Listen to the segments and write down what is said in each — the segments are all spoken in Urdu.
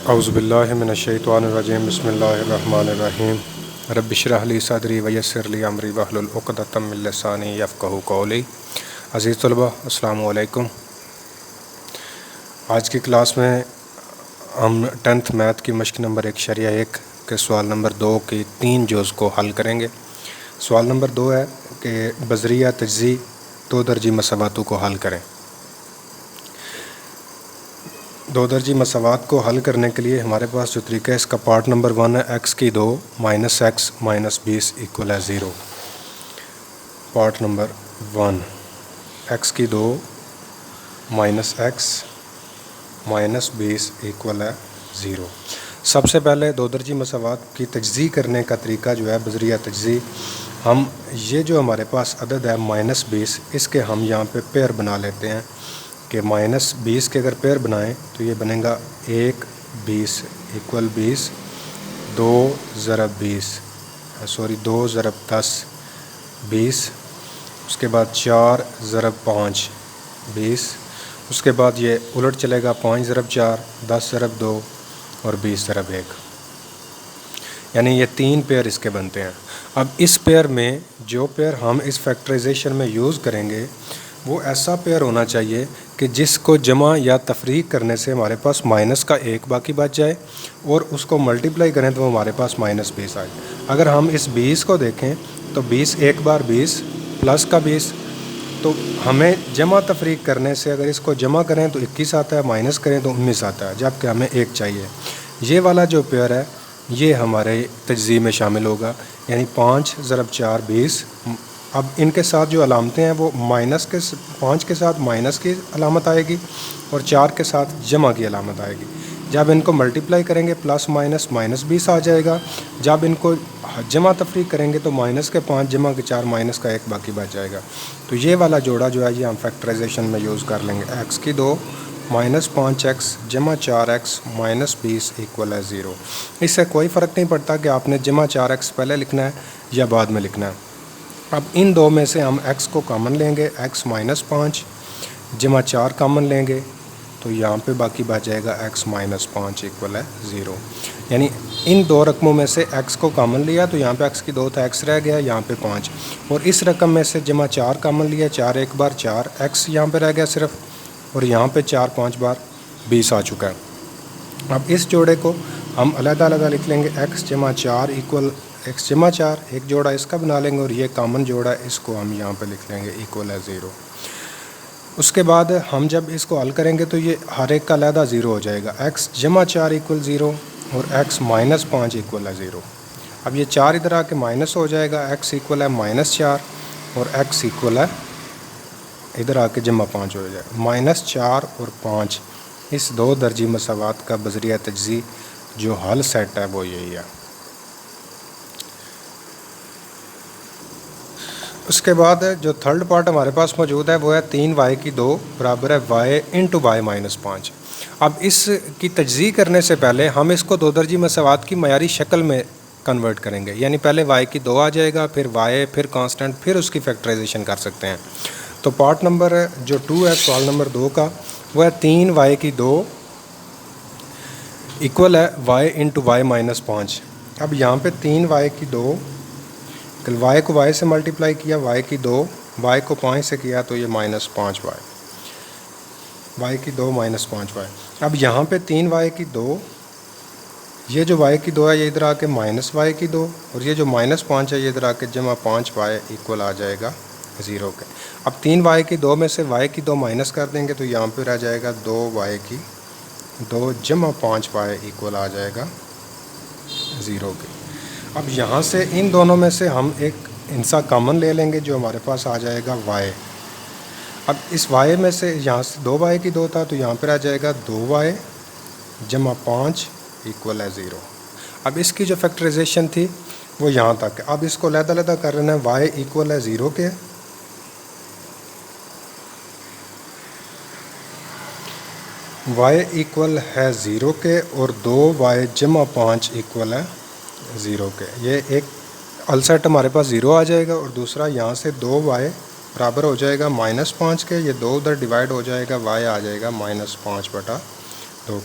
اعوذ باللہ من الشیطان الرجیم بسم اللہ الرحمن الرحیم رب اشرح لی صدری ویسر لی امری واحلل عقدۃ من لسانی یفقہوا قولی۔ عزیز طلبہ السلام علیکم۔ آج کی کلاس میں ہم 10th میتھ کی مشق نمبر 1.1 کے سوال نمبر 2 کی 3 جز کو حل کریں گے۔ سوال نمبر 2 ہے کہ بذریعہ تجزی 2 درجی مساواتوں کو حل کریں۔ 2 درجی مساوات کو حل کرنے کے لیے ہمارے پاس جو طریقہ ہے اس کا پارٹ نمبر 1 ہے x کی 2 مائنس ایکس مائنس 20 ایکول ہے 0۔ پارٹ نمبر 1 x کی 2 مائنس ایکس مائنس 20 ایکول ہے 0۔ سب سے پہلے 2 درجی مساوات کی تجزی کرنے کا طریقہ جو ہے بذریعہ تجزی، ہم یہ جو ہمارے پاس عدد ہے مائنس 20، اس کے ہم یہاں پہ پیر بنا لیتے ہیں کہ مائنس 20 کے اگر پیر بنائیں تو یہ بنے گا 1 20 ایکول 20، 2 ضرب 20 2 ضرب 10 20، اس کے بعد 4 ضرب 5 20، اس کے بعد یہ الٹ چلے گا 5 ضرب 4 10 ضرب 2 اور 20 ضرب 1، یعنی یہ 3 پیر اس کے بنتے ہیں۔ اب اس پیر میں جو پیر ہم اس فیکٹرائزیشن میں یوز کریں گے وہ ایسا پیر ہونا چاہیے کہ جس کو جمع یا تفریق کرنے سے ہمارے پاس مائنس کا 1 باقی بچ جائے اور اس کو ملٹیپلائی کریں تو ہمارے پاس مائنس 20 آئے۔ اگر ہم اس 20 کو دیکھیں تو 20 ایک بار 20 پلس کا 20، تو ہمیں جمع تفریق کرنے سے اگر اس کو جمع کریں تو 21 آتا ہے، مائنس کریں تو 19 آتا ہے، جبکہ ہمیں 1 چاہیے۔ یہ والا جو پیر ہے یہ ہمارے تجزیے میں شامل ہوگا، یعنی 5 ضرب 4 20۔ اب ان کے ساتھ جو علامتیں ہیں وہ مائنس کے 5 کے ساتھ مائنس کی علامت آئے گی اور 4 کے ساتھ جمع کی علامت آئے گی۔ جب ان کو ملٹیپلائی کریں گے پلس مائنس مائنس 20 آ جائے گا، جب ان کو جمع تفریق کریں گے تو مائنس کے 5 جمع کے 4 مائنس کا 1 باقی بچ جائے گا۔ تو یہ والا جوڑا جو ہے یہ ہم فیکٹرائزیشن میں یوز کر لیں گے، x کی 2 مائنس 5x جمع 4x مائنس 20 ایکول ہے 0۔ اس سے کوئی فرق نہیں پڑتا کہ آپ نے جمع 4x پہلے لکھنا ہے یا بعد میں لکھنا ہے۔ اب ان دو میں سے ہم x کو کامن لیں گے، x مائنس 5 جمع 4 کامن لیں گے تو یہاں پہ باقی بچ جائے گا x مائنس 5 ایکول ہے 0۔ یعنی ان 2 رقموں میں سے x کو کامن لیا تو یہاں پہ x کی 2 تھا، x رہ گیا یہاں پہ 5، اور اس رقم میں سے جمع 4 کامن لیا، 4 ایک بار 4، x یہاں پہ رہ گیا صرف، اور یہاں پہ 4 5 بار 20 آ چکا ہے۔ اب اس جوڑے کو ہم علیحدہ علیحدہ لکھ لیں گے، x جمع 4 ایکول x جمع 4، ایک جوڑا اس کا بنا لیں گے اور یہ کامن جوڑا ہے اس کو ہم یہاں پہ لکھ لیں گے ایکول ہے 0۔ اس کے بعد ہم جب اس کو حل کریں گے تو یہ ہر ایک کا علیحدہ 0 ہو جائے گا، x جمع 4 ایکول 0 اور x مائنس 5 ایکول ہے 0۔ اب یہ 4 ادھر آ کے مائنس ہو جائے گا، x ایکول ہے مائنس 4 اور x ایکول ہے ادھر آ کے جمع 5 ہو جائے گا، مائنس 4 اور 5۔ اس 2 درجی مساوات کا بذریعہ تجزی جو حل سیٹ ہے وہ یہی ہے۔ اس کے بعد جو تھرڈ پارٹ ہمارے پاس موجود ہے وہ ہے 3y کی 2 برابر ہے y انٹو y مائنس 5۔ اب اس کی تجزیہ کرنے سے پہلے ہم اس کو 2 درجی مساوات کی معیاری شکل میں کنورٹ کریں گے، یعنی پہلے y کی 2 آ جائے گا، پھر y، پھر کانسٹنٹ، پھر اس کی فیکٹرائزیشن کر سکتے ہیں۔ تو پارٹ نمبر جو 2 ہے سوال نمبر 2 کا وہ ہے 3y کی 2 ایکول ہے y انٹو y مائنس 5۔ اب یہاں پہ 3y کی 2، y کو y سے ملٹیپلائی کیا، y کی 2، y کو 5 سے کیا تو یہ مائنس 5y، y کی 2 مائنس 5y۔ اب یہاں پہ 3y کی 2، یہ جو y کی 2 ہے یہ ادھر آ کے مائنس y کی 2، اور یہ جو مائنس 5 ہے یہ ادھر آ کے جمع 5y ایکول آ جائے گا 0 کے۔ اب 3y کی 2 میں سے y کی 2 مائنس کر دیں گے تو یہاں پہ رہ جائے گا 2y کی 2 جمع 5y ایکول آ جائے گا 0 کے۔ اب یہاں سے ان دونوں میں سے ہم ایک انسا کامن لے لیں گے جو ہمارے پاس آ جائے گا y۔ اب اس y میں سے یہاں سے 2y کی 2 تھا تو یہاں پر آ جائے گا 2y جمع 5 ایکول ہے 0۔ اب اس کی جو فیکٹرائزیشن تھی وہ یہاں تک ہے۔ اب اس کو علیحدہ علیحدہ کر لینا ہے، y ایکول ہے 0 کے، y ایکول ہے 0 کے اور 2y جمع 5 ایکول ہے 0 کے۔ یہ ایک السیٹ ہمارے پاس 0 آ جائے گا اور دوسرا یہاں سے 2y برابر ہو جائے گا مائنس 5 کے، یہ 2 ادھر ڈیوائڈ ہو جائے گا، y آ جائے گا minus 5/2۔ 2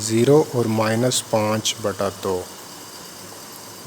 -5/2।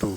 2।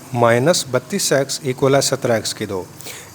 - 32x = 17x²।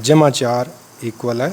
+ 4 =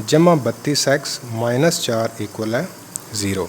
+ 32x - 4 = 0।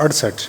68।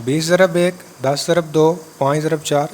20/1, 10/2, 5/4,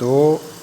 2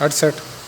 68,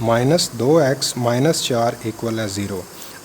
+ 34x - 2x - 4 = 0।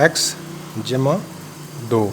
x + 2,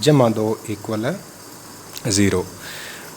+ 2 = 0।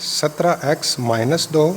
17x - 2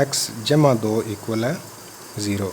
x + 2 = 0।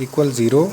= 0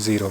0।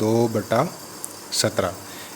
2/17।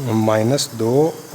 -2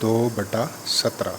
2/17।